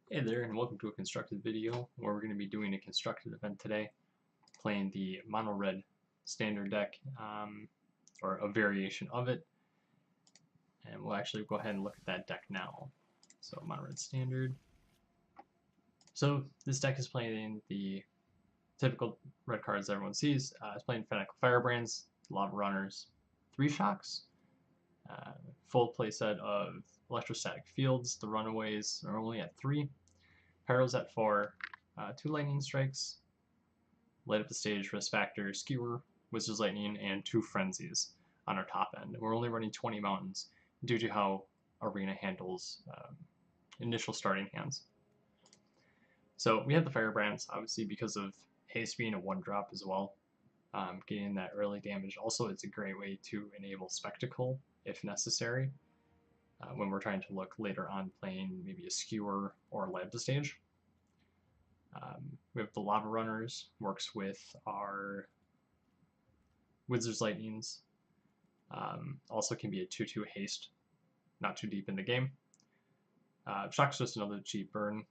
Hey there, and welcome to a constructed video where we're going to be doing a constructed event today, playing the mono red standard deck, or a variation of it, and we'll actually go ahead and look at that deck now. So mono red standard. So this deck is playing the typical red cards everyone sees. It's playing Fanatical Firebrands, Lava Runners, 3 Shocks, full playset of Electrostatic Fields. The Runaways are only at 3. Pyro's at 4, 2 Lightning Strikes, Light Up the Stage, Risk Factor, Skewer, Wizard's Lightning, and 2 Frenzies on our top end. We're only running 20 Mountains due to how Arena handles initial starting hands. So we have the Firebrands, obviously, because of haste being a 1-drop as well. Getting that early damage. Also, it's a great way to enable Spectacle if necessary. When we're trying to look later on playing maybe a Skewer or Light Up the Stage. We have the Lava Runners, works with our Wizard's Lightnings. Also can be a 2-2 haste, not too deep in the game. Shock's just another cheap burn.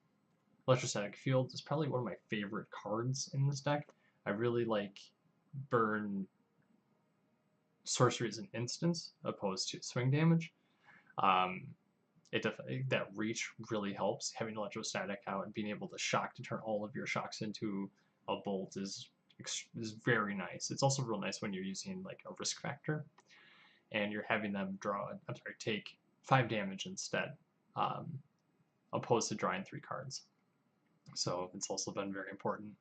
Electrostatic Field is probably one of my favorite cards in this deck. I really like burn sorcery as an instance opposed to swing damage. That reach really helps. Having electrostatic out and being able to shock to turn all of your shocks into a bolt is very nice. It's also real nice when you're using like a risk factor and you're having them take 5 damage instead, opposed to drawing 3 cards. So it's also been very important.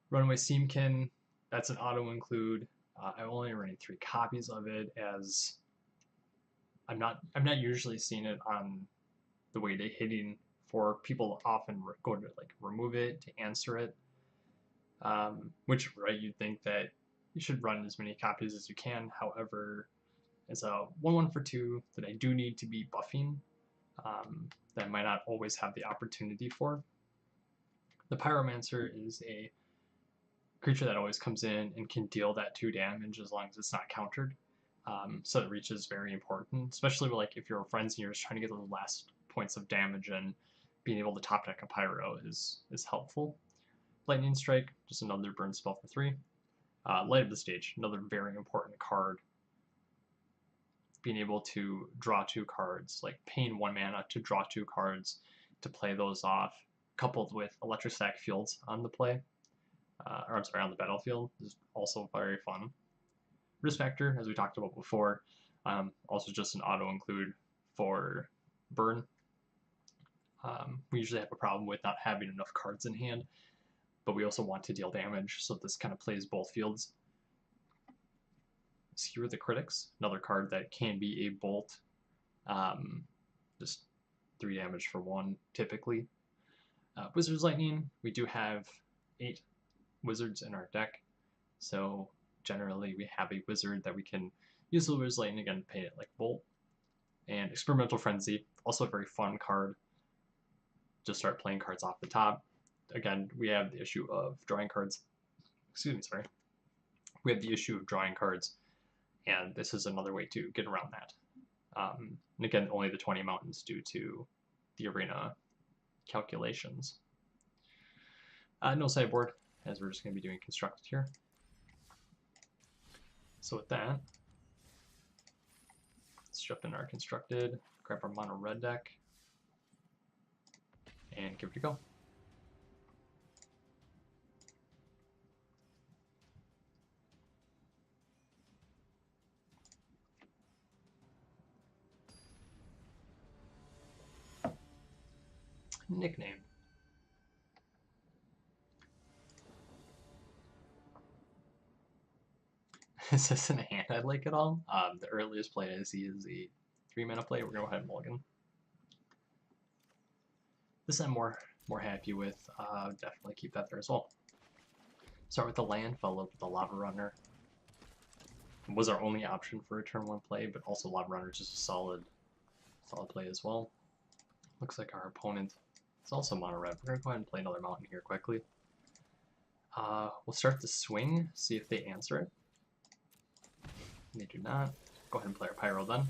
Runaway Seamkin, that's an auto include. I'm only running 3 copies of it, as I'm not usually seeing it on the way they're hitting. For people often go to like remove it to answer it, which right, you'd think that you should run as many copies as you can. However, as a 1/1 for 2 that I do need to be buffing, that I might not always have the opportunity for. The Pyromancer is a creature that always comes in and can deal that 2 damage as long as it's not countered. So the reach is very important, especially like if you're friends and you're just trying to get those last points of damage, and being able to top deck a Pyro is helpful. Lightning Strike, just another burn spell for 3. Light Up the Stage, another very important card. Being able to draw 2 cards, like paying 1 mana to draw 2 cards to play those off, coupled with Electrostatic Fields on the play, on the battlefield, is also very fun. Risk Factor, as we talked about before, also just an auto include for burn. We usually have a problem with not having enough cards in hand, but we also want to deal damage, so this kind of plays both fields. Skewer the Critics, another card that can be a bolt, just 3 damage for 1 typically. Wizard's Lightning, we do have 8 wizards in our deck, so generally we have a wizard that we can use the Wizard's Lightning again to pay it like bolt. And Experimental Frenzy, also a very fun card. Just start playing cards off the top. Again, we have the issue of drawing cards. We have the issue of drawing cards, and this is another way to get around that. And again, only the 20 mountains due to the arena calculations. No sideboard, as we're just going to be doing constructed here. So with that, let's jump in our constructed, grab our mono red deck, and give it a go. Nickname. Is this in a hand I like at all? The earliest play I see is a 3-mana play. We're going to go ahead and mulligan. This I'm more happy with. Definitely keep that there as well. Start with the land, followed up with the Lava Runner. It was our only option for a turn 1 play, but also Lava Runner is just a solid play as well. Looks like our opponent is also mono red. We're going to go ahead and play another mountain here quickly. We'll start the swing, see if they answer it. They do not. Go ahead and play our Pyro then.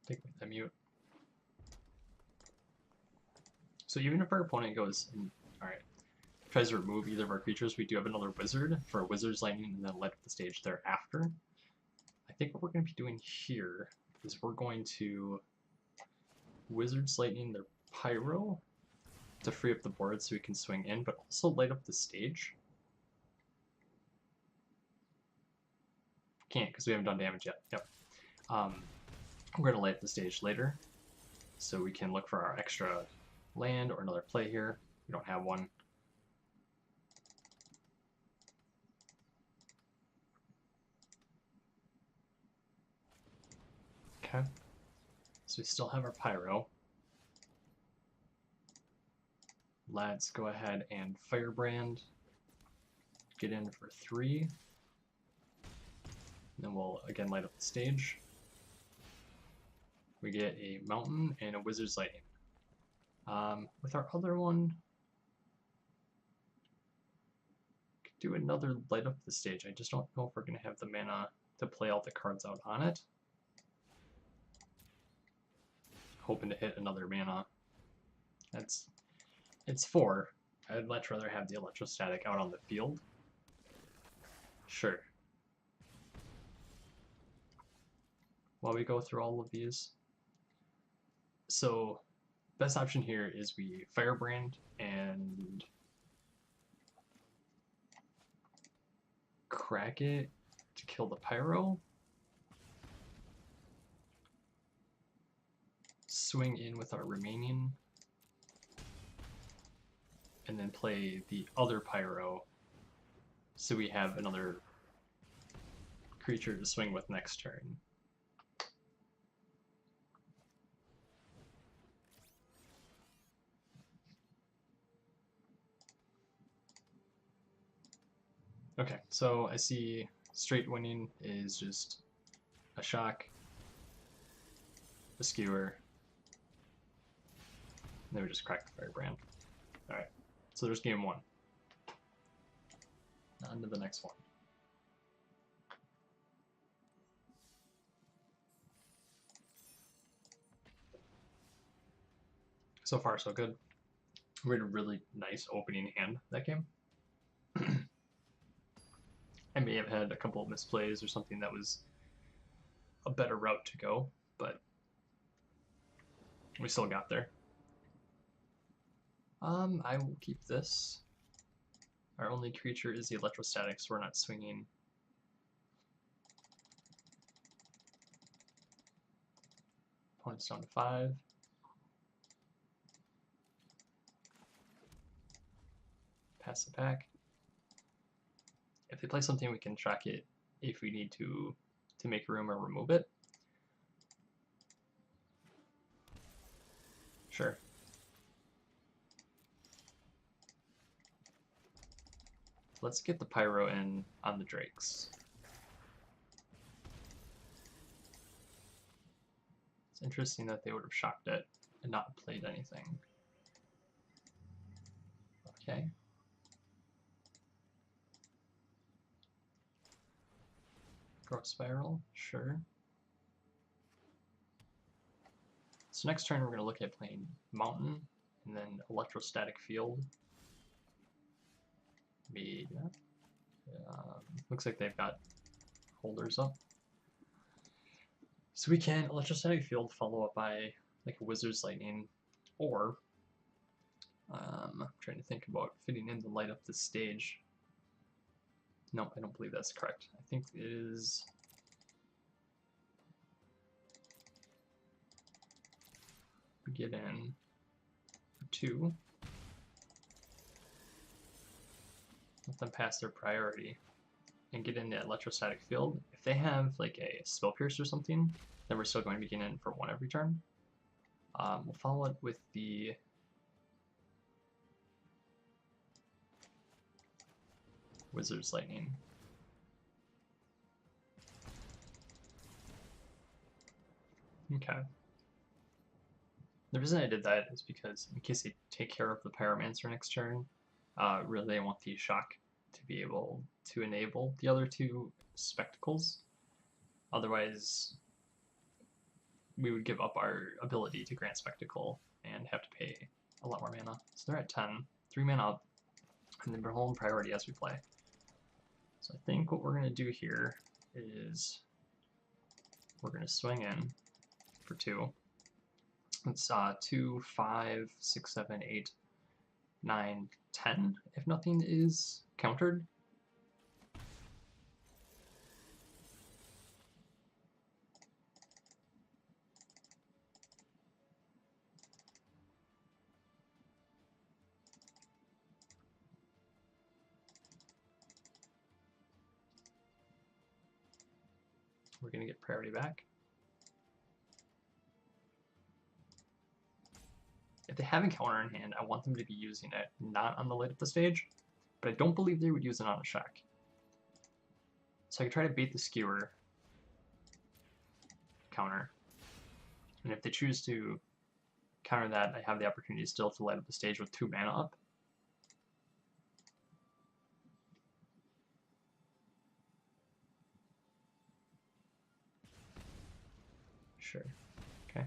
Take that mute. So even if our opponent goes, alright, tries to remove either of our creatures, we do have another wizard for a wizard's lightning and then light up the stage thereafter. I think what we're going to be doing here is we're going to wizard's lightning their pyro to free up the board so we can swing in, but also light up the stage. Can't because we haven't done damage yet. Yep. We're going to light up the stage later so we can look for our extra land or another play here. We don't have one. Okay. So we still have our pyro. Let's go ahead and Firebrand. Get in for 3. And then we'll again light up the stage. We get a mountain and a wizard's lightning. With our other one, could do another light up the stage. I just don't know if we're going to have the mana to play all the cards out on it. Hoping to hit another mana. It's 4. I'd much rather have the electrostatic out on the field. Sure. While we go through all of these. So, best option here is we Firebrand and crack it to kill the pyro. Swing in with our remaining. And then play the other pyro so we have another creature to swing with next turn. Okay, so I see straight winning is just a shock, a skewer, and then we just crack the Firebrand. Alright, so there's game 1. On to the next one. So far, so good. We had a really nice opening hand that game. I may have had a couple of misplays or something that was a better route to go, but we still got there. I will keep this. Our only creature is the electrostatic, so we're not swinging. Opponent's down to 5. Pass the pack. If they play something, we can track it if we need to make room or remove it. Sure. Let's get the pyro in on the drakes. It's interesting that they would have shocked it and not played anything. Okay. Growth Spiral, sure. So next turn we're going to look at playing Mountain and then Electrostatic Field. Maybe that. Looks like they've got holders up. So we can Electrostatic Field follow up by like a Wizard's Lightning, or I'm trying to think about fitting in to light up the stage. No, I don't believe that's correct. I think it is. Get in for 2. Let them pass their priority and get in the electrostatic field. If they have like a spell pierce or something, then we're still going to be getting in for 1 every turn. We'll follow it with the Wizard's Lightning. Okay. The reason I did that is because in case they take care of the Pyromancer next turn, really I want the shock to be able to enable the other 2 spectacles. Otherwise, we would give up our ability to grant Spectacle and have to pay a lot more mana. So they're at 10, 3 mana up, and then we're holding priority as we play. So I think what we're going to do here is we're going to swing in for 2. It's 2, 5, 6, 7, 8, 9, 10 if nothing is countered. We're going to get priority back. If they have a counter in hand, I want them to be using it not on the late of the stage, but I don't believe they would use it on a shock. So I can try to bait the skewer counter, and if they choose to counter that, I have the opportunity still to light up the stage with 2 mana up. Sure. Okay.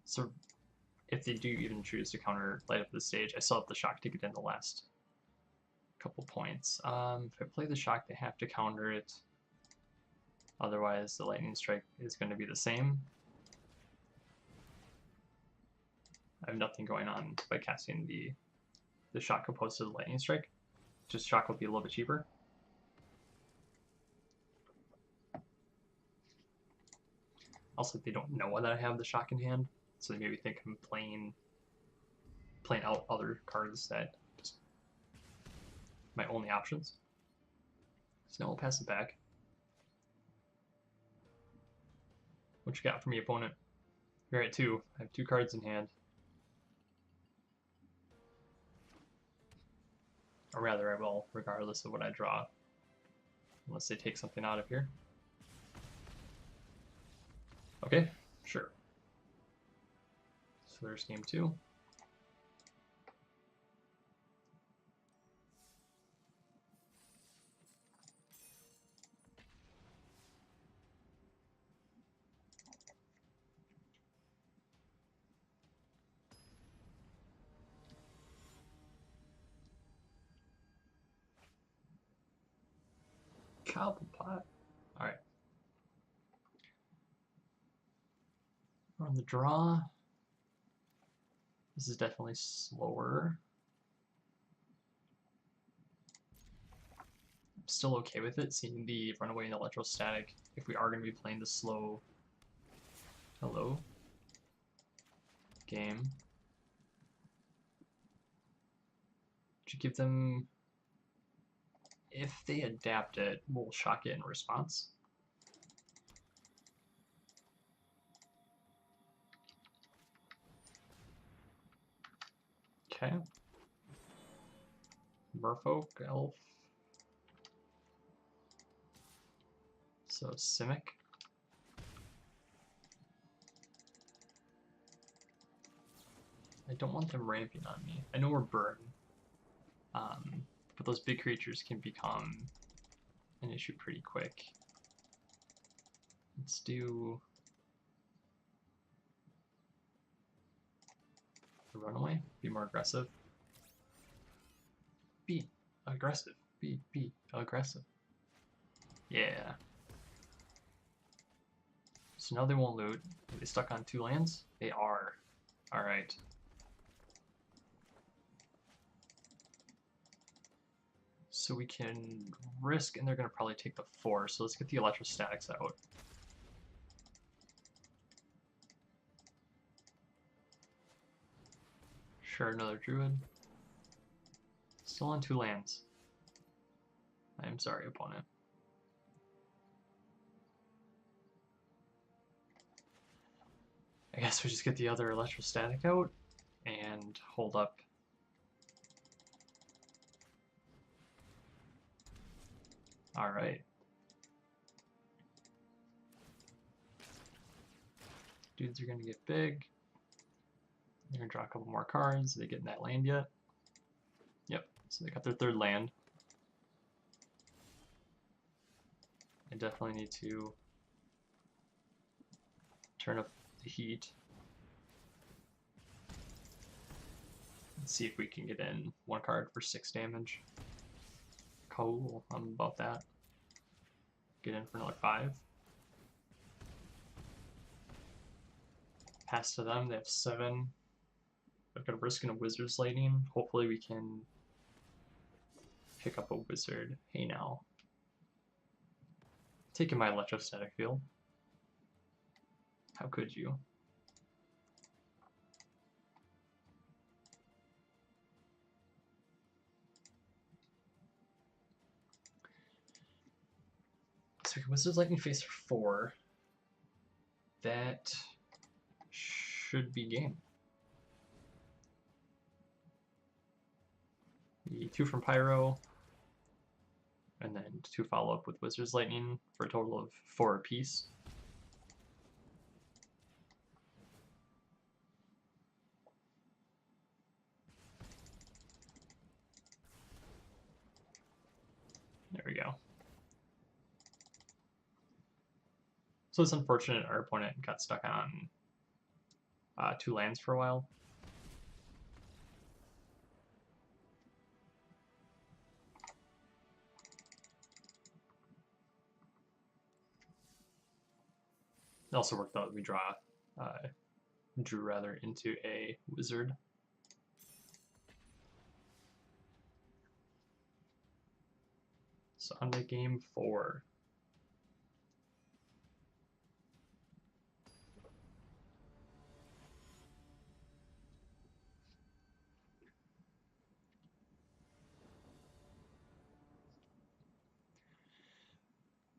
So if they do even choose to counter light up the stage, I still have the shock to get in the last couple points. If I play the shock, they have to counter it. Otherwise, the lightning strike is going to be the same. I have nothing going on by casting the shock opposed to the lightning strike. Just shock will be a little bit cheaper. Also, they don't know that I have the shock in hand, so they maybe think I'm playing out other cards that just my only options. So now we'll pass it back. What you got for me, opponent? You're at 2. I have 2 cards in hand. Or rather, I will, regardless of what I draw. Unless they take something out of here. Okay, sure. So there's game 2. Cobblepot. Alright. On the draw, this is definitely slower. I'm still okay with it, seeing the runaway and electrostatic if we are going to be playing the slow game. Should give them, if they adapt it, we'll shock it in response. Okay. Merfolk, Elf. So Simic. I don't want them ramping on me. I know we're burn. But those big creatures can become an issue pretty quick. Let's do the runaway. Be more aggressive. Be aggressive. Be aggressive. Yeah. So now they won't loot. Are they stuck on 2 lands? They are. Alright. So we can risk, and they're going to probably take the 4, so let's get the electrostatics out. Sure, another druid. Still on 2 lands. I am sorry, opponent. I guess we just get the other electrostatic out and hold up. Alright. Dudes are going to get big. They're going to draw a couple more cards. Are they getting that land yet? Yep, so they got their 3rd land. I definitely need to turn up the heat. Let's see if we can get in one card for 6 damage. Cool, I'm about that. Get in for another 5. Pass to them, they have 7. I've got a risk and a Wizard's Lightning. Hopefully we can pick up a Wizard. Hey now. Taking my Electrostatic Field. How could you? So Wizard's Lightning face 4. That should be game. The 2 from Pyro, and then 2 follow up with Wizard's Lightning for a total of 4 apiece. There we go. So it's unfortunate our opponent got stuck on 2 lands for a while. It also worked out that we drew rather into a Wizard. So on to game 4.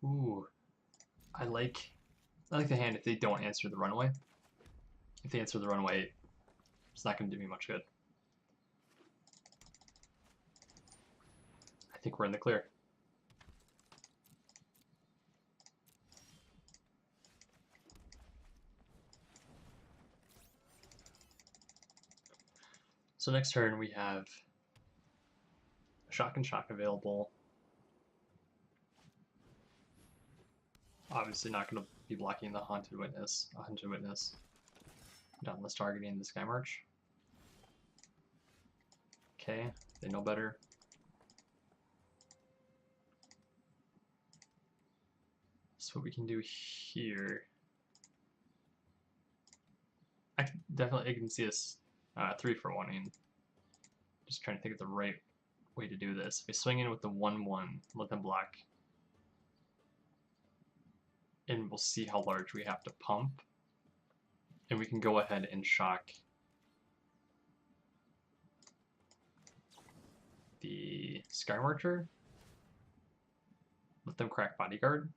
Ooh, I like the hand if they don't answer the runaway. If they answer the runaway, it's not going to do me much good. I think we're in the clear. So next turn we have a Shock and Shock available. Obviously not going to be blocking the Haunted Witness, not unless targeting the Sky March. Okay, they know better. So what we can do here, I can see this 3 for 1-ing. Just trying to think of the right way to do this. If we swing in with the 1/1, let them block, and we'll see how large we have to pump, and we can go ahead and shock the Sky Marcher. Let them crack Bodyguard.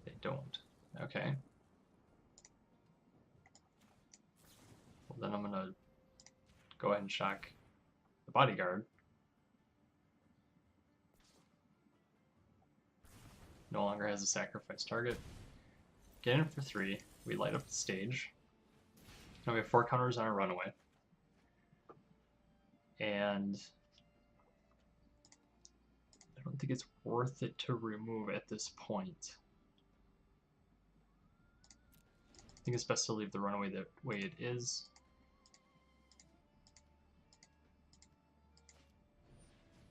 They don't. Okay. Well, then I'm gonna go ahead and shock the Bodyguard. No longer has a sacrifice target. Get in for 3. We light up the stage. Now we have 4 counters on our runaway. And I don't think it's worth it to remove at this point. I think it's best to leave the runaway the way it is.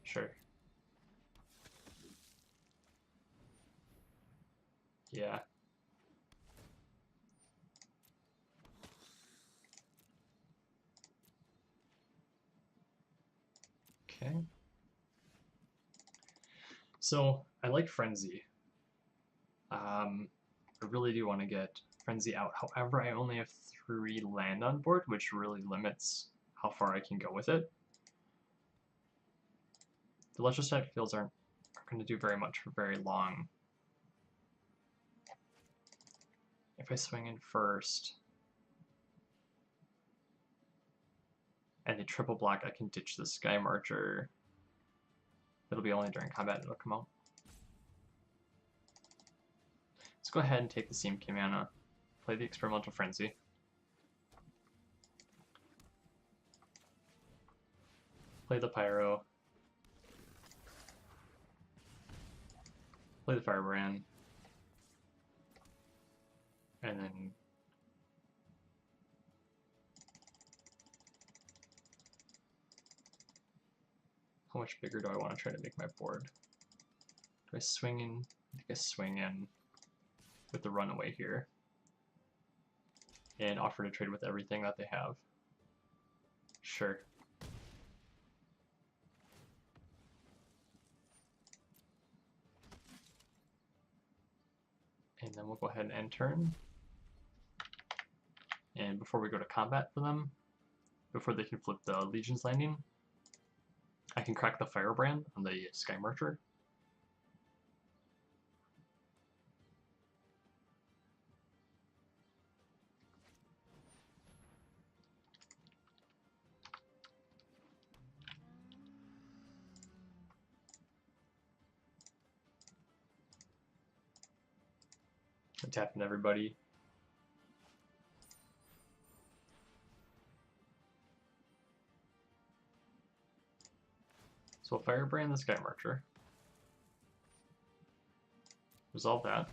Sure. Yeah. Okay. So I like Frenzy. I really do want to get Frenzy out. However, I only have 3 land on board, which really limits how far I can go with it. The Electrostatic Fields aren't going to do very much for very long. If I swing in first and they triple block, I can ditch the Sky Marcher. It'll be only during combat it'll come out. Let's go ahead and take the Seam Key mana, play the Experimental Frenzy. Play the Pyro. Play the Firebrand. And then how much bigger do I want to try to make my board? Do I swing in? I think I swing in with the runaway here and offer to trade with everything that they have. Sure. And then we'll go ahead and end turn. And before we go to combat for them, before they can flip the Legion's Landing, I can crack the Firebrand on the Sky Marcher. I'm tapping everybody. So we'll Firebrand the Sky Marcher. Resolve that.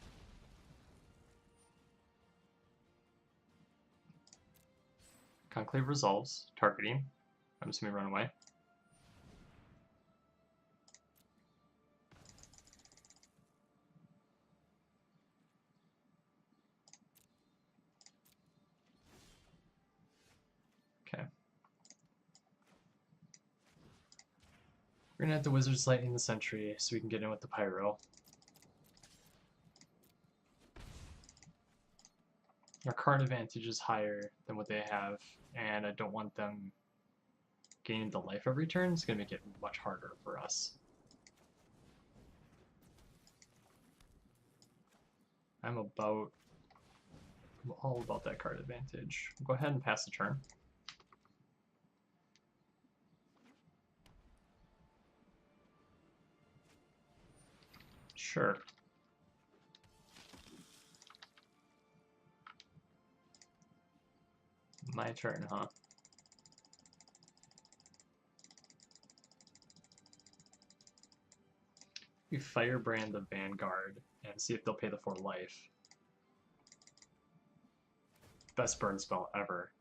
Conclave resolves, targeting. I'm assuming run away. Okay. We're gonna have the Wizard's Lightning the Sentry so we can get in with the Pyro. Our card advantage is higher than what they have, and I don't want them gaining the life every turn. It's gonna make it much harder for us. I'm all about that card advantage. We'll go ahead and pass the turn. Sure. My turn, huh? We Firebrand the Vanguard and see if they'll pay the 4 life. Best burn spell ever.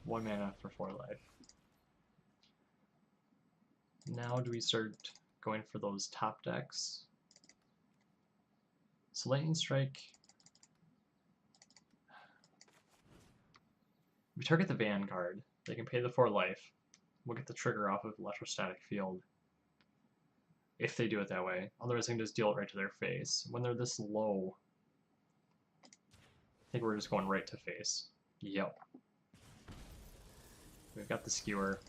1 mana for 4 life. Now do we start going for those top decks? So Lightning Strike. We target the Vanguard. They can pay the 4 life. We'll get the trigger off of Electrostatic Field. If they do it that way. Otherwise I can just deal it right to their face. When they're this low, I think we're just going right to face. Yep. We've got the Skewer.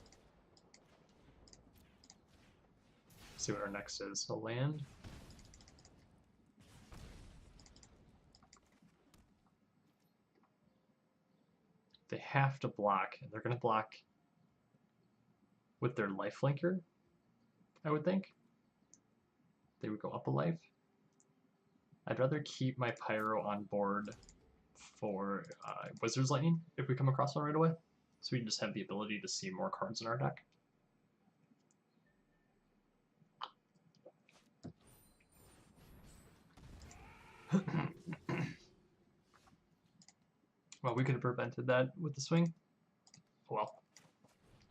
See what our next is. A land. They have to block, and they're going to block with their lifelinker, I would think. They would go up a life. I'd rather keep my Pyro on board for Wizard's Lightning if we come across one right away, so we just have the ability to see more cards in our deck. Well, we could have prevented that with the swing. Well,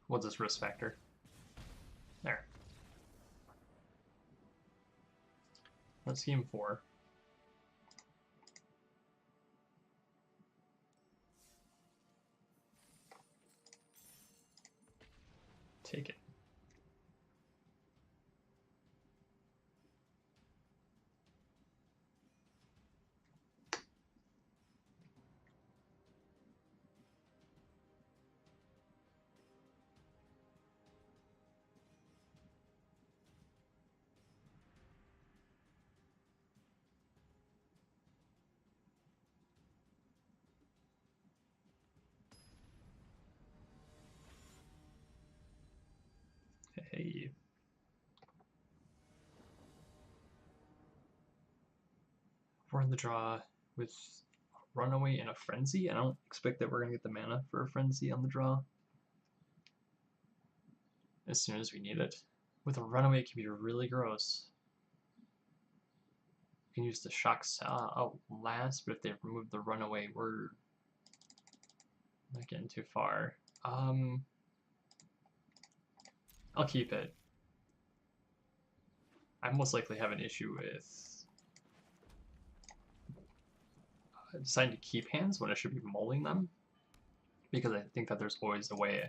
what's this risk factor? There. That's game 4. Take it. Hey. We're in the draw with Runaway and a Frenzy. I don't expect that we're going to get the mana for a Frenzy on the draw as soon as we need it. With a Runaway, it can be really gross. can use the shocks out last, but if they remove the runaway, we're not getting too far. I'll keep it. I most likely have an issue with deciding to keep hands when I should be mulling them, because I think that there's always a way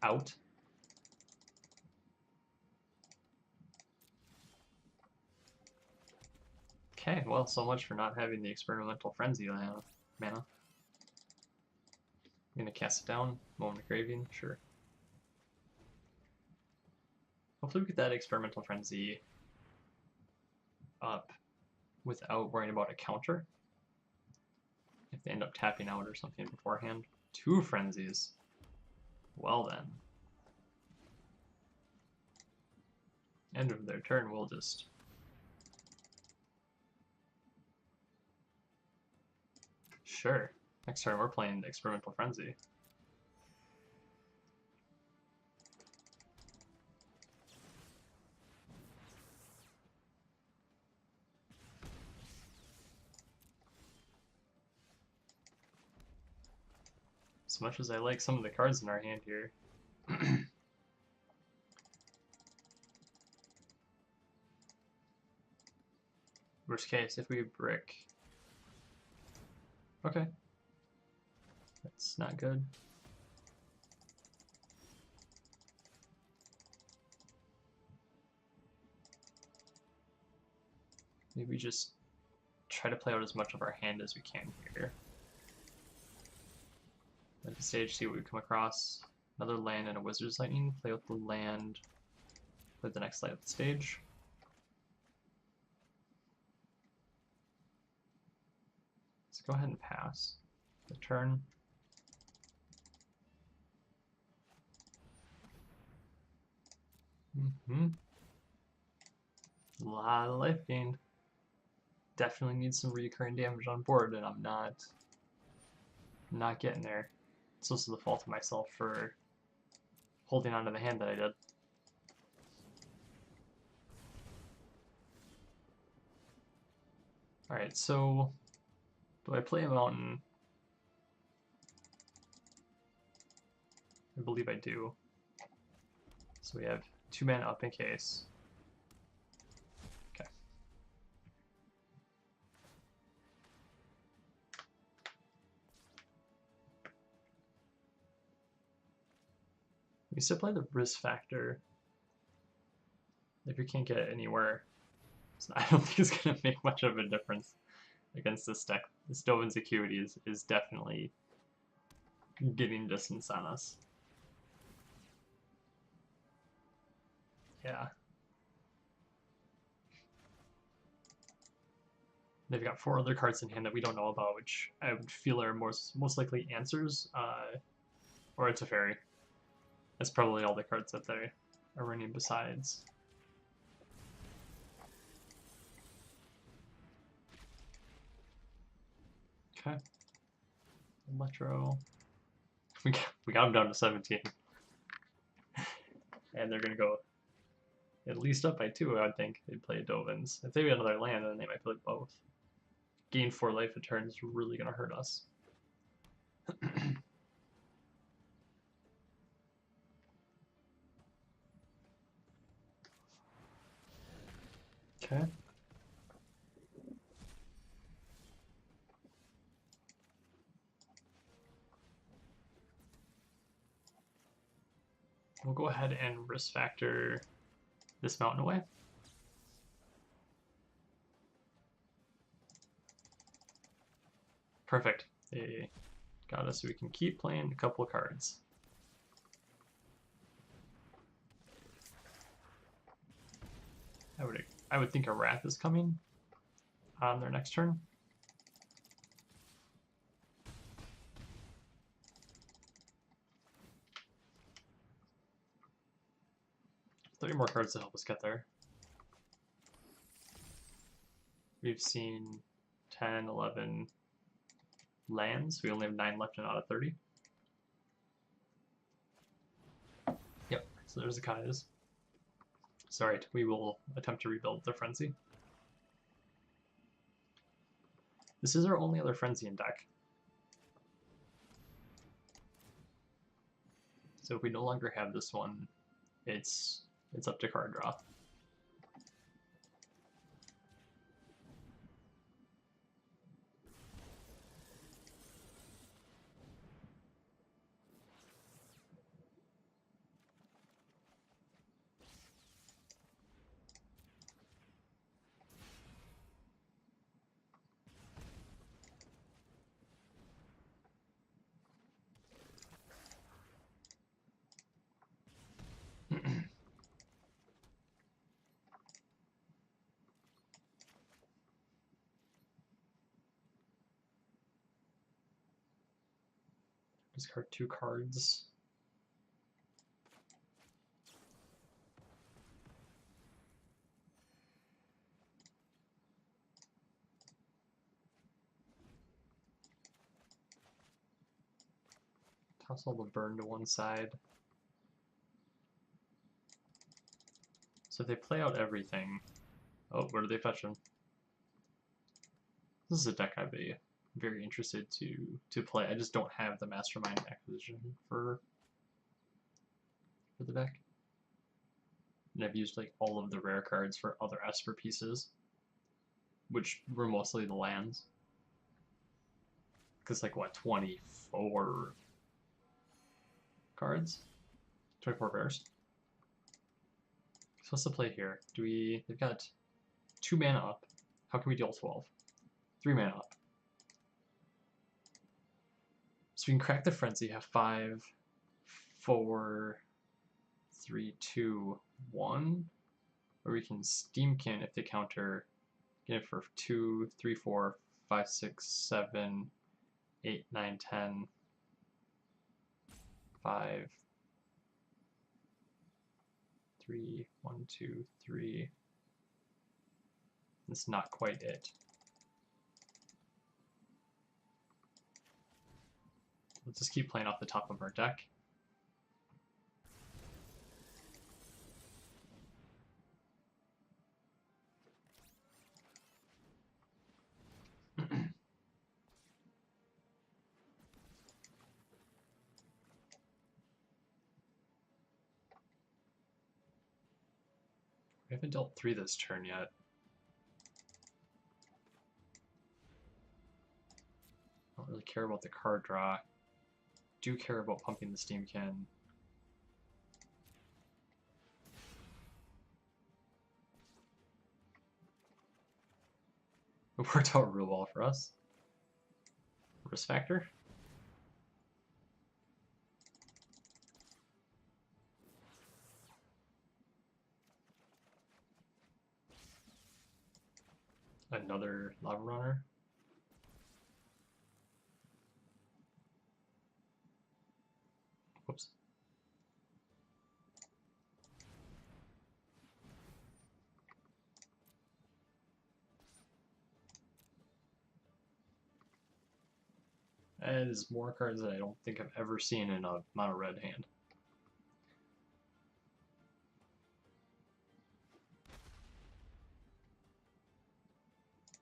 out. Okay, well, so much for not having the experimental frenzy mana. I'm gonna cast it down, moment of craving, sure. Hopefully we get that experimental frenzy up without worrying about a counter. If they end up tapping out or something beforehand. 2 frenzies. Well then. End of their turn, we'll just... Sure. Next turn we're playing the experimental frenzy. As much as I like some of the cards in our hand here. Worst case, if we brick. Okay. That's not good. Maybe we just try to play out as much of our hand as we can here. At the stage, see what we come across. Another land and a Wizard's Lightning. Play out the land. Play the next light of the stage. Let's go ahead and pass the turn. A lot of life gained. Definitely need some recurring damage on board, and I'm not getting there. It's also the fault of myself for holding on to the hand that I did. Alright, so do I play a mountain? I believe I do. So we have 2 mana up in case. Okay. We still play the risk factor. If we can't get it anywhere, so I don't think it's going to make much of a difference against this deck. This Dovin's Acuity is definitely getting distance on us. Yeah. They've got 4 other cards in hand that we don't know about, which I would feel are most likely answers, or it's a fairy. That's probably all the cards that they are running besides. Okay. Electro. We got them down to 17. And they're going to go at least up by 2, I would think. They'd play a Dovin's. If they get another land, then they might play both. Gain 4 life a turn is really going to hurt us. Okay. We'll go ahead and risk factor this mountain away. Perfect. They got us so we can keep playing a couple of cards. I would think a Wrath is coming on their next turn. Three more cards to help us get there. We've seen 10, 11 lands. We only have 9 left and out of 30. Yep, so there's the Kai's. So alright, we will attempt to rebuild the Frenzy. This is our only other Frenzy in deck. So if we no longer have this one, it's up to card draw. Discard 2 cards. Toss all the burn to one side. So if they play out everything. Oh, where do they fetch them? This is a deck I'd be very interested to play. I just don't have the Mastermind acquisition for the deck. And I've used like all of the rare cards for other Esper pieces, which were mostly the lands. Because like what, 24 cards? 24 rares? So what's the play here? They've got 2 mana up. How can we deal 12? 3 mana up. So we can crack the Frenzy, have 5, 4, 3, 2, 1. Or we can Steamkin if they counter, get it for 2, 3, 4, 5, 6, 7, 8, 9, 10, 5, 3, 1, 2, 3. That's not quite it. Let's just keep playing off the top of our deck. We haven't dealt 3 this turn yet. I don't really care about the card draw. Do care about pumping the Steamkin. It worked out real well for us. Risk factor? Another Lava Runner. Whoops. That is more cards that I don't think I've ever seen in a mono red hand.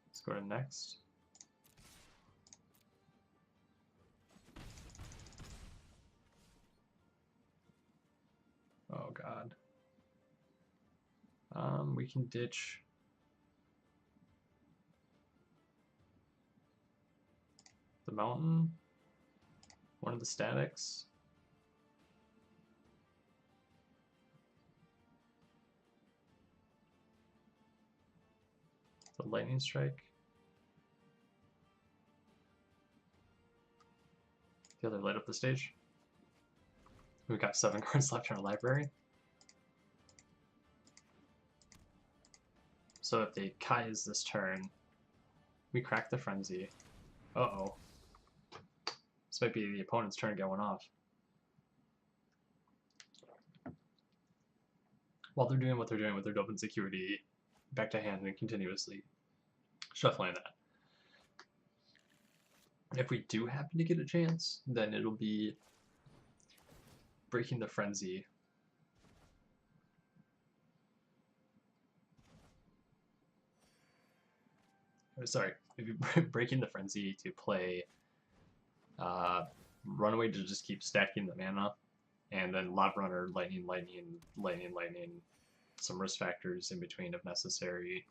Let's go to next. Oh god. We can ditch the mountain, one of the statics. The lightning strike. The other light up the stage. We've got 7 cards left in our library. So if they Kai's this turn, we crack the Frenzy. Uh-oh. This might be the opponent's turn going off. While they're doing what they're doing with their open security, back to hand and continuously shuffling that. If we do happen to get a chance, then it'll be breaking the Frenzy. sorry, if you breaking the frenzy to play runaway to just keep stacking the mana, and then lob runner, lightning, lightning, lightning, lightning, some risk factors in between if necessary.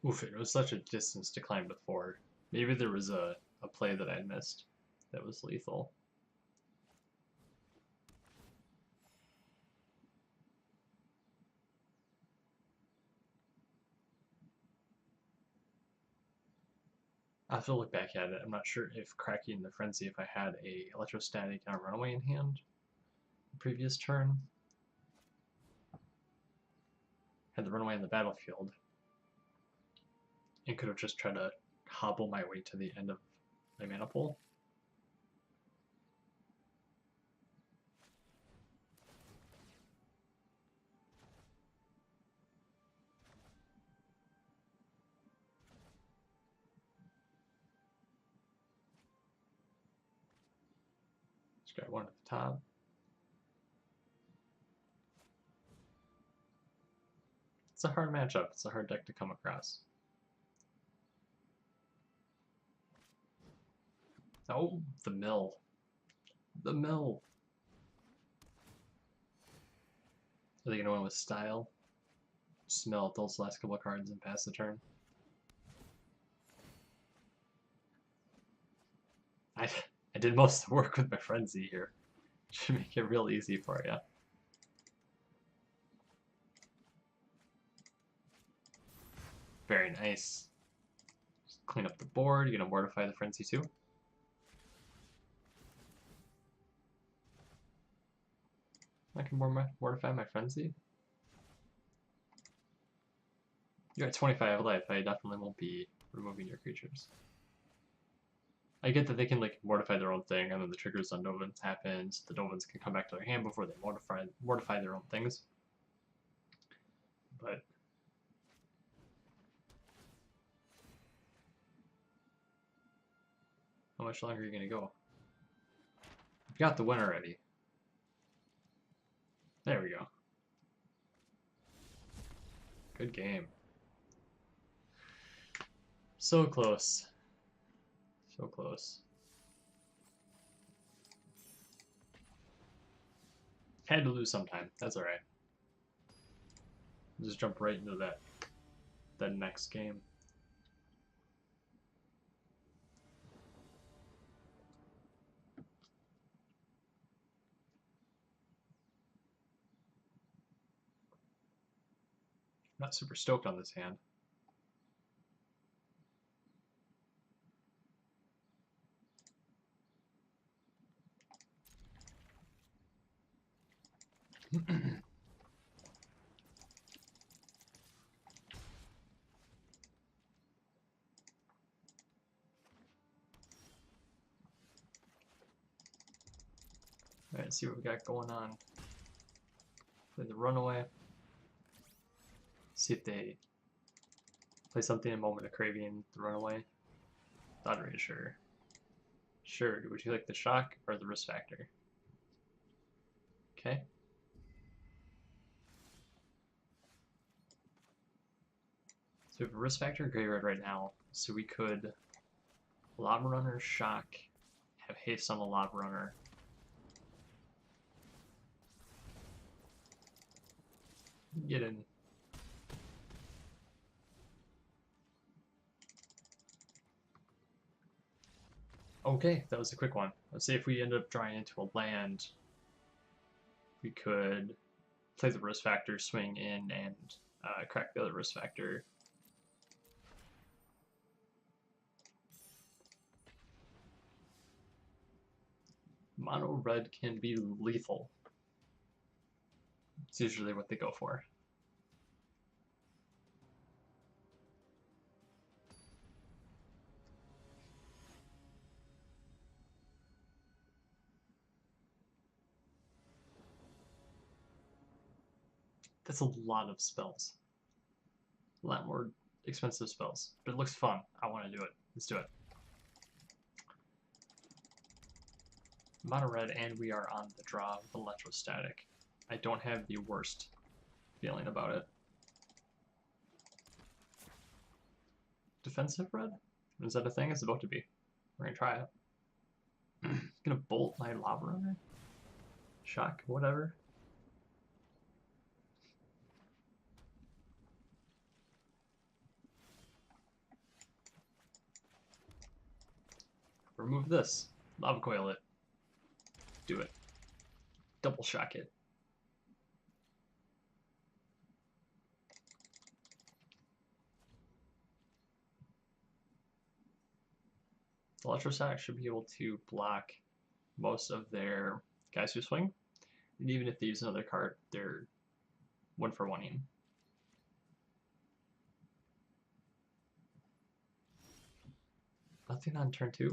Oof, it was such a distance to climb before. Maybe there was a play that I missed that was lethal. I have to look back at it. I'm not sure if cracking the frenzy if I had a electrostatic and a runaway in hand the previous turn. Had the runaway in the battlefield. And could have just tried to hobble my way to the end of my mana pool. Just got one at the top. It's a hard matchup. It's a hard deck to come across. Oh, the mill. The mill. Are they going to win with style? Just mill those last couple of cards and pass the turn. I did most of the work with my frenzy here. Should make it real easy for you. Very nice. Just clean up the board. You're going to mortify the frenzy too. I can mortify my frenzy. You're at 25 life. I definitely won't be removing your creatures. I get that they can like mortify their own thing, and then the triggers on Dovins happens. The Dovins can come back to their hand before they mortify their own things. But how much longer are you gonna go? I've got the win already. There we go. Good game. So close. So close. Had to lose sometime. That's alright. Just jump right into that next game. Not super stoked on this hand. Alright, let's see what we got going on. Play the runaway. See if they play something in Moment of Craving, the runaway. Not really sure. Sure, would you like the shock or the risk factor? Okay. So we have a risk factor graveyard right now, so we could Lob Runner, shock, have haste on the Lob Runner. Get in. Okay, that was a quick one. Let's say if we end up drawing into a land, we could play the risk factor, swing in, and crack the other risk factor. Mono red can be lethal. It's usually what they go for. That's a lot of spells. a lot more expensive spells, but it looks fun. I want to do it. Let's do it. Mono red, and we are on the draw with electrostatic. I don't have the worst feeling about it. Defensive red? Is that a thing? It's about to be. We're gonna try it. Gonna bolt my lava runner? Shock, whatever. Remove this. Lava coil it. Do it. Double shock it. The electrostatic should be able to block most of their guys who swing. And even if they use another card, they're 1-for-1-ing. Nothing on turn 2.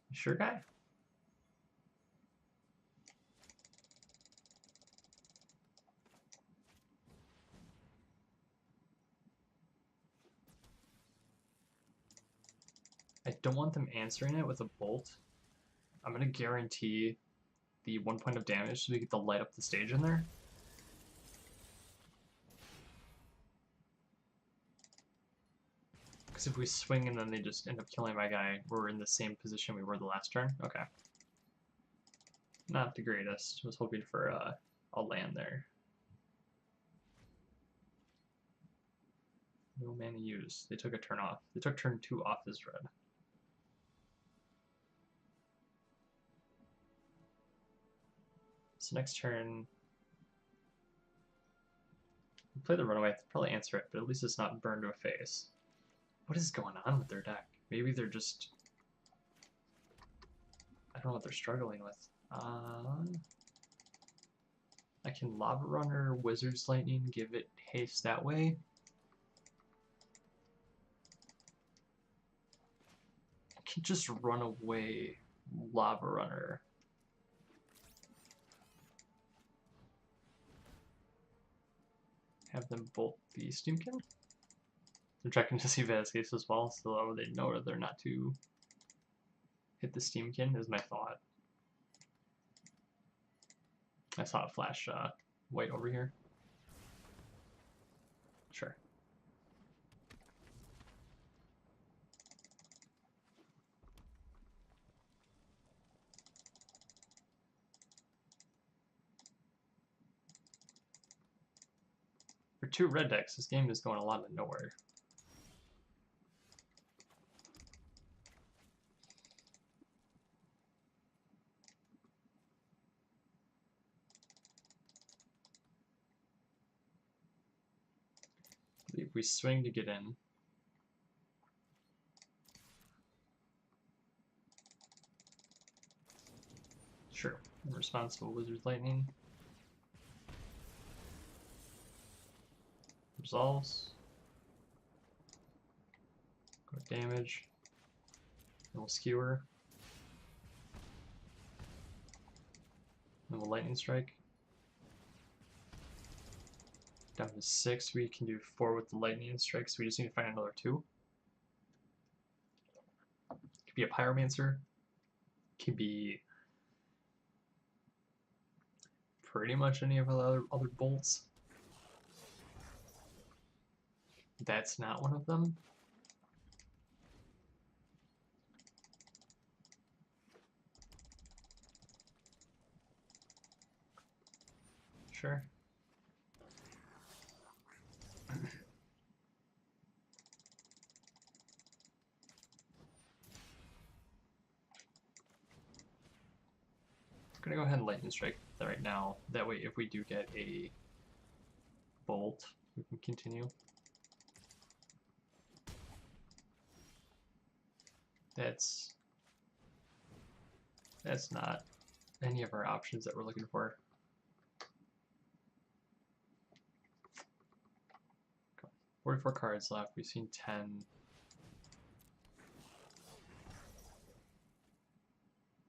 You sure, guy? I don't want them answering it with a bolt. I'm going to guarantee the 1 point of damage so we get to light up the stage in there. Because if we swing and then they just end up killing my guy, we're in the same position we were the last turn. Okay. Not the greatest. I was hoping for a land there. No mana used. They took a turn off. They took turn 2 off this red. So next turn, we play the runaway. Probably answer it, but at least it's not burned to a face. What is going on with their deck? Maybe they're just... I don't know what they're struggling with. I can Lava Runner, Wizard's Lightning, give it haste that way. I can just run away Lava Runner. Have them bolt the Steamkin. They're checking to see if it has haste as well, so they know that they're not to hit the Steamkin, is my thought. I saw it flash white over here. Sure. For 2 red decks, this game is going a lot of nowhere. If we swing to get in. Sure. Responsible Wizard's Lightning. Resolves. Go damage. And we'll skewer. And we'll lightning strike. Down to 6, we can do 4 with the lightning strike, so we just need to find another 2. Could be a pyromancer. Could be pretty much any of the other bolts. That's not one of them. Sure. I'm gonna go ahead and lightning strike that right now. That way, if we do get a bolt, we can continue. That's not any of our options that we're looking for. 44 cards left. We've seen 10.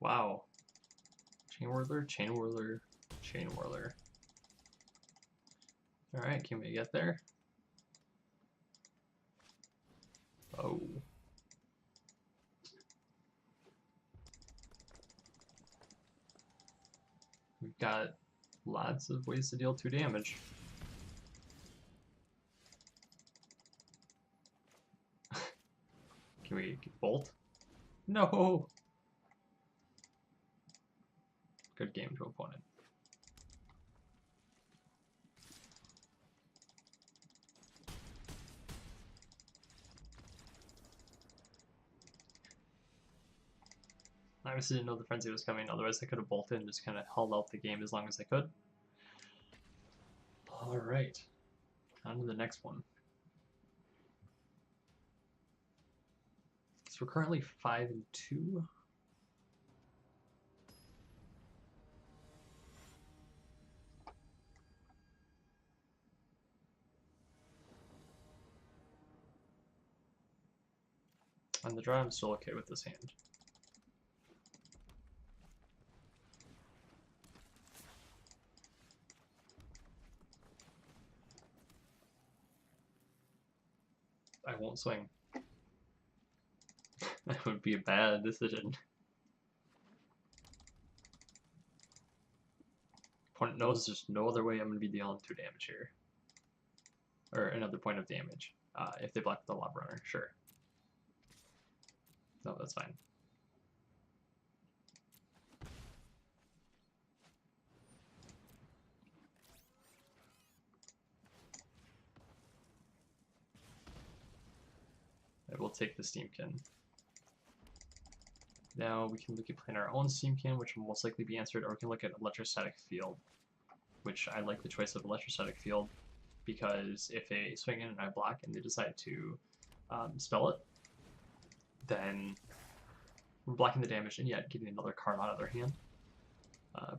Wow. Chain Whirler, Chain Whirler, Chain Whirler. Alright, can we get there? Oh. We've got lots of ways to deal 2 damage. Can we bolt? No! Good game to opponent. I obviously didn't know the frenzy was coming, otherwise I could have bolted and just kind of held out the game as long as I could. Alright, on to the next one. So we're currently 5-2. On the draw, I'm still okay with this hand. I won't swing. That would be a bad decision. Opponent knows there's no other way I'm going to be dealing 2 damage here. Or another point of damage. If they block the Lob Runner, sure. No, that's fine. I will take the Steamkin. Now we can look at playing our own Steamkin, which will most likely be answered, or we can look at Electrostatic Field, which I like the choice of Electrostatic Field, because if they swing in and I block and they decide to spell it, then we're blocking the damage and yet getting another card out of their hand,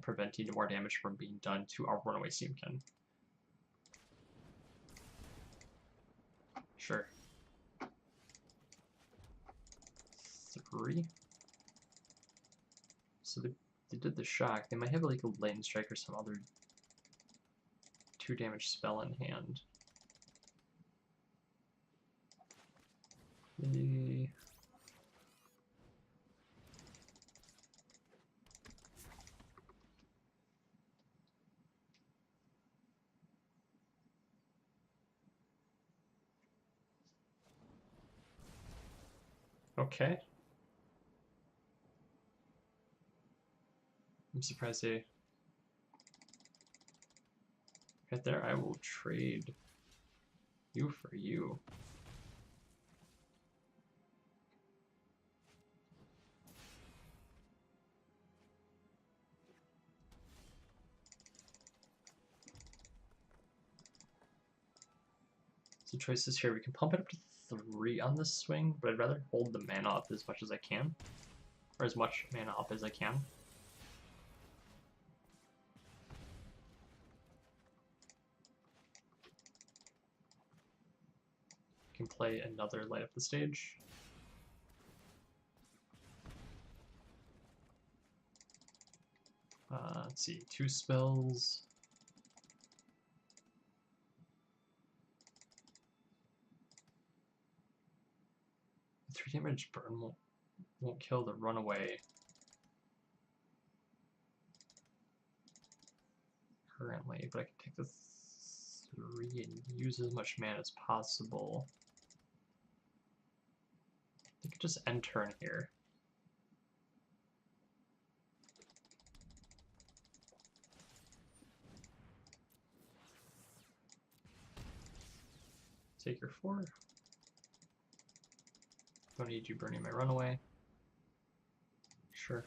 preventing more damage from being done to our runaway Steamkin. Sure. 3. So they did the shock. They might have like a Lightning Strike or some other 2 damage spell in hand. Okay. I'm surprised they... Right there, I will trade you for you. So choices here, we can pump it up to 3 on this swing, but I'd rather hold the mana up as much as I can. Or as much mana up as I can. Can play another Light Up the Stage. Let's see, 2 spells. The 3 damage burn won't kill the runaway currently, but I can take the 3 and use as much mana as possible. I could just end turn here. Take your 4. Don't need you burning my runaway. Sure.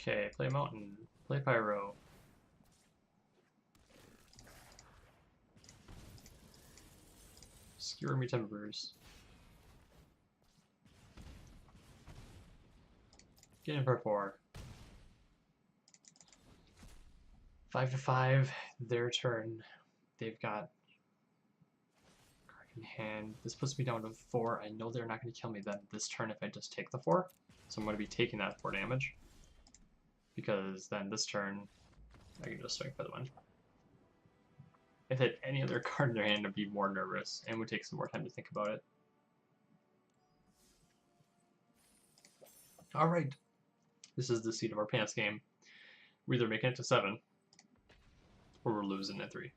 Okay, play Mountain, play Pyro. Skewer me Timbers. Get in for 4. 5-5. Their turn. They've got card in hand. This puts me down to 4. I know they're not going to kill me then this turn if I just take the 4. So I'm going to be taking that 4 damage. Because then this turn, I can just swing for the win. If it had any other card in their hand, I'd be more nervous and would take some more time to think about it. Alright. This is the seat of our pants game. We're either making it to 7, or we're losing at 3.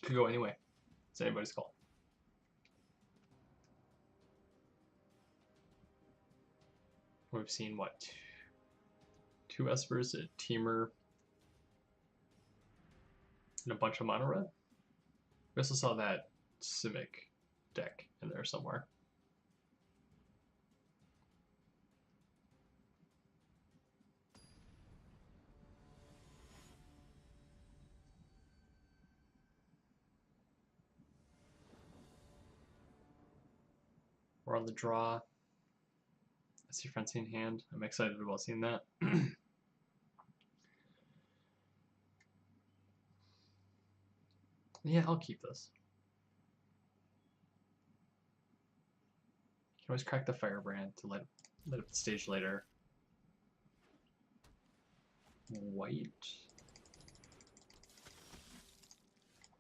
Could go anyway. It's anybody's call. We've seen, what, 2 Espers, a Teamer, and a bunch of mono red. We also saw that Simic deck in there somewhere. We're on the draw. I see Frenzy in hand. I'm excited about seeing that. Yeah, I'll keep this. You can always crack the Firebrand to light up the stage later. White.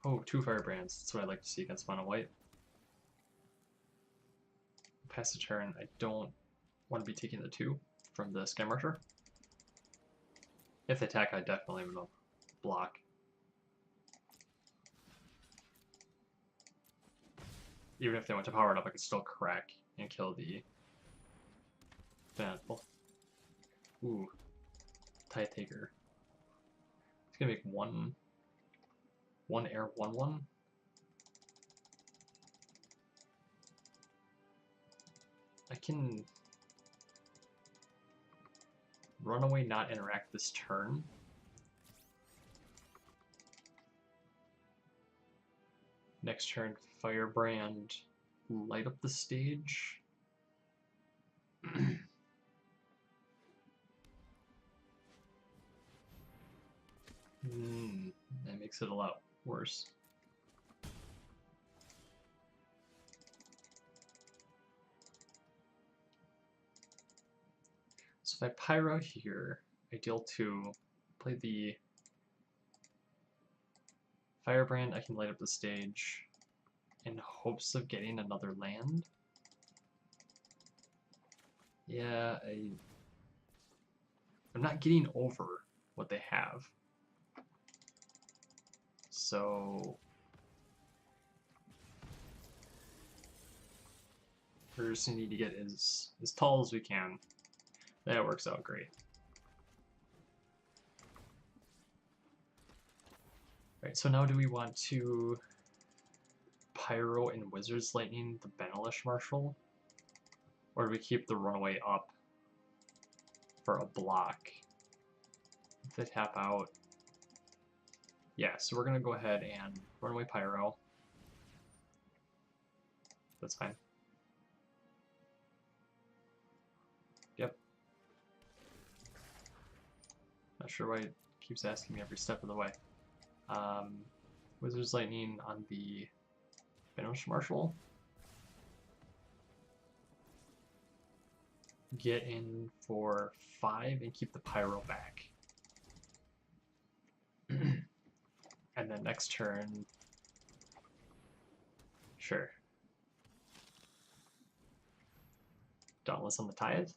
Oh, 2 Firebrands. That's what I like to see against mono white. Pass the turn. I don't want to be taking the 2 from the Scam Rusher. If they attack, I definitely am going to block. Even if they went to power it up, I could still crack and kill the Banatable. Ooh. Tide Taker. It's gonna make one air 1/1. I can run away, not interact this turn. Next turn, Firebrand, light up the stage. That makes it a lot worse. So if I Pyro here, I deal 2, play the Firebrand, I can light up the stage in hopes of getting another land. Yeah, I'm not getting over what they have. So we're just gonna need to get as tall as we can. That works out great. Right, so now do we want to Pyro and Wizard's Lightning the Benelish Marshal? Or do we keep the Runaway up for a block? If they tap out. Yeah, so we're going to go ahead and Runaway Pyro. That's fine. Yep. Not sure why it keeps asking me every step of the way. Wizard's Lightning on the Benelish Marshal. Get in for 5 and keep the Pyro back. And then next turn, sure. Dauntless on the Tithe?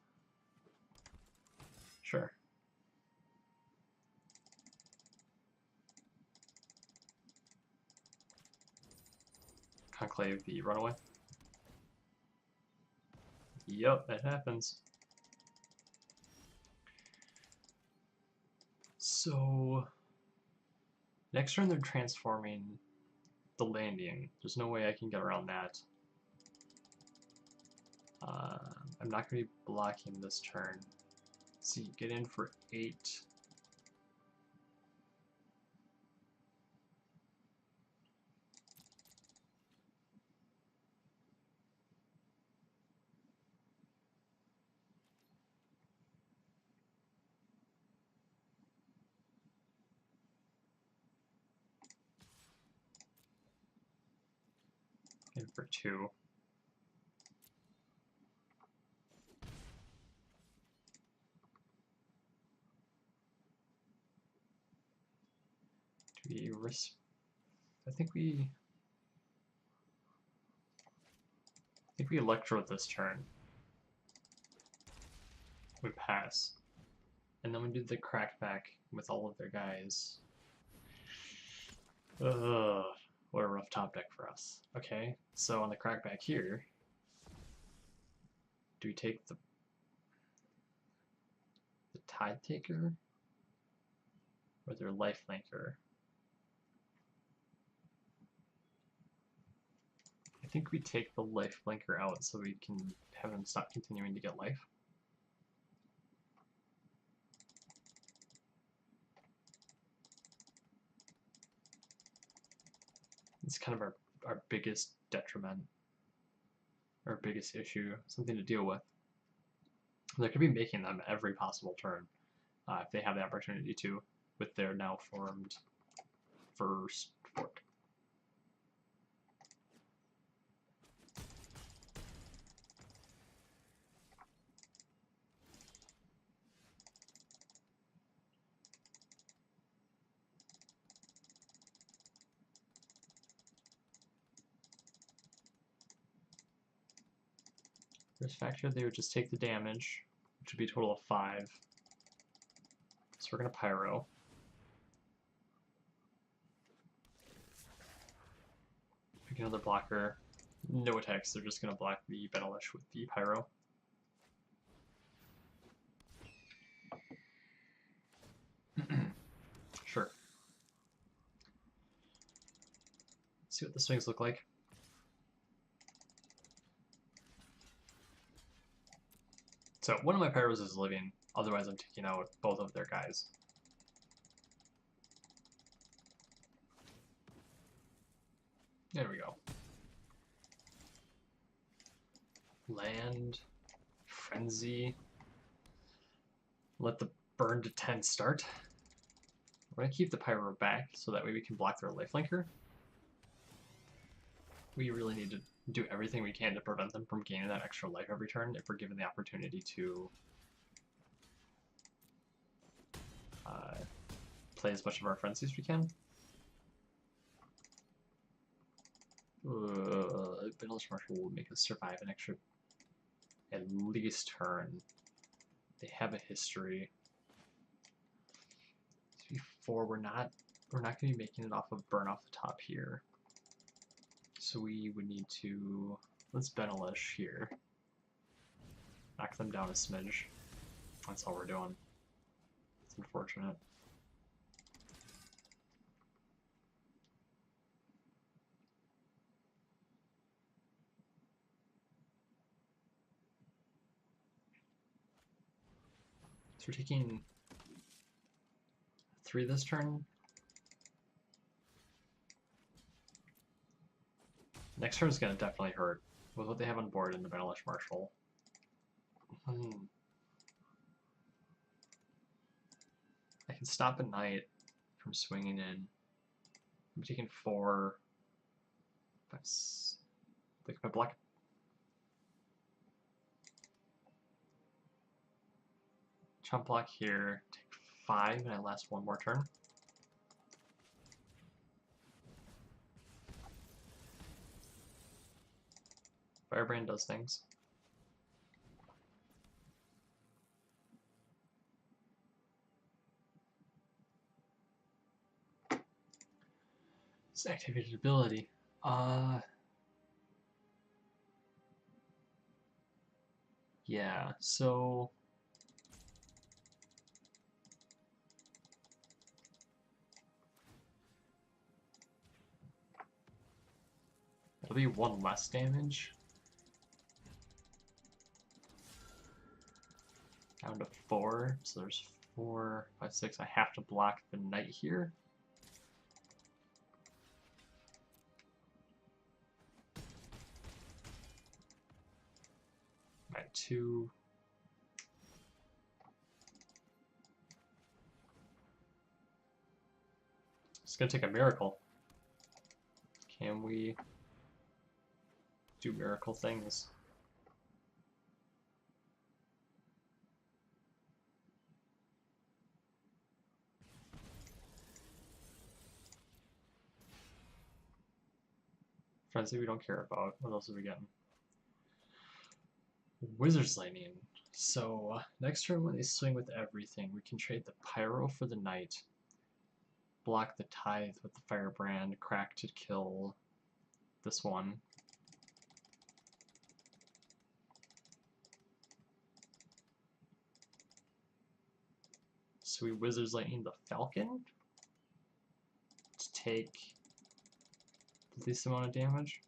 Sure. Conclave the Runaway. Yup, that happens. So next turn they're transforming the landing. There's no way I can get around that. I'm not going to be blocking this turn. Let's see, get in for 8. in for 2. Do we risk? I think we electro this turn. We pass. And then we do the crackback with all of their guys. Ugh, what a rough top deck for us. Okay, so on the crackback here, do we take the Tide Taker or their Life Linker? I think we take the Life Linker out so we can have them stop continuing to get life. It's kind of our biggest detriment, our biggest issue, something to deal with. They could be making them every possible turn if they have the opportunity to, with their now formed first fork. First factor, they would just take the damage, which would be a total of 5. So we're going to Pyro. Pick another blocker. No attacks, they're just going to block the Benelish with the Pyro. Sure. Let's see what the swings look like. So one of my Pyros is living, otherwise I'm taking out both of their guys. There we go. Land, Frenzy, let the burn to 10 start. We're going to keep the Pyro back so that way we can block their Lifelinker. We really need to do everything we can to prevent them from gaining that extra life every turn if we're given the opportunity to play as much of our frenzies as we can. Benelish Marshal will make us survive an extra at least turn. They have a history. 3-4, we're not going to be making it off of burn off the top here. So we would need to, let's Benelish here. Knock them down a smidge. That's all we're doing. It's unfortunate. So we're taking 3 this turn. Next turn is going to definitely hurt with what they have on board in the Benelish Marshal. I can stop a knight from swinging in. I'm taking 4. That's like my block. Chump block here. Take 5, and I last 1 more turn. Firebrand does things. It's activated ability. Yeah, so it'll be 1 less damage. Down to 4, so there's 4, 5, 6. I have to block the knight here. Knight 2. It's gonna take a miracle. Can we? do miracle things. Frenzy we don't care about. What else are we getting? Wizard's Lightning. So next turn when they swing with everything, we can trade the Pyro for the Knight. Block the Tithe with the Firebrand. Crack to kill this one. So we Wizard's Lightning the Falcon to take the least amount of damage.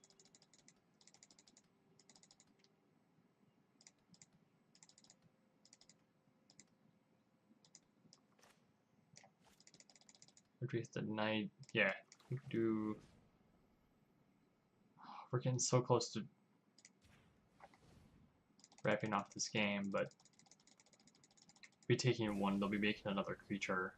Reduce the Knight. Yeah, we can do. We're getting so close to wrapping off this game, but be taking one, they'll be making another creature.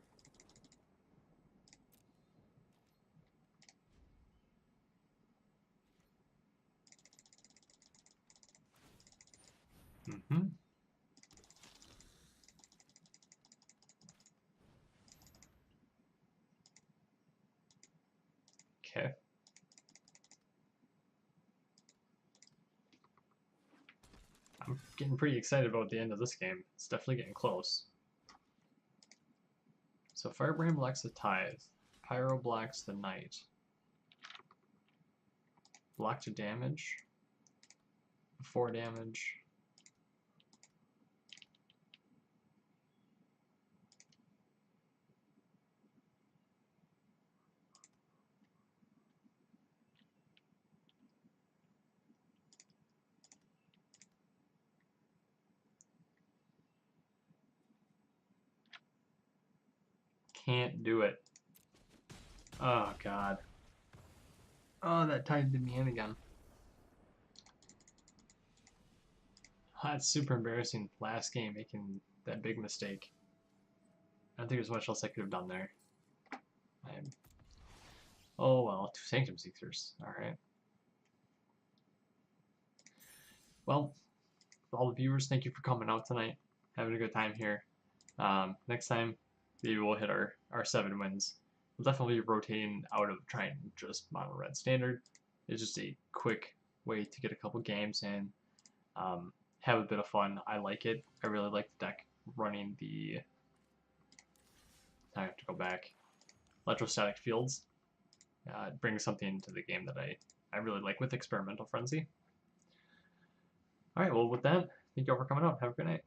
Okay. I'm getting pretty excited about the end of this game. It's definitely getting close. So Firebrand blocks the Tithe. Pyro blocks the Knight. Block to damage. 4 damage. Can't do it. Oh god. Oh, that tied me in again. That's super embarrassing. Last game making that big mistake. I don't think there's much else I could have done there. Oh well, 2 Sanctum Seekers. Alright. Well, all the viewers, thank you for coming out tonight. Having a good time here. Next time, maybe we'll hit our 7 wins. We'll definitely be rotating out of trying just mono red standard. It's just a quick way to get a couple games in, have a bit of fun. I like it. I really like the deck running the. I have to go back. Electrostatic fields. It brings something to the game that I really like with Experimental Frenzy. Alright, well with that, thank you all for coming out. Have a good night.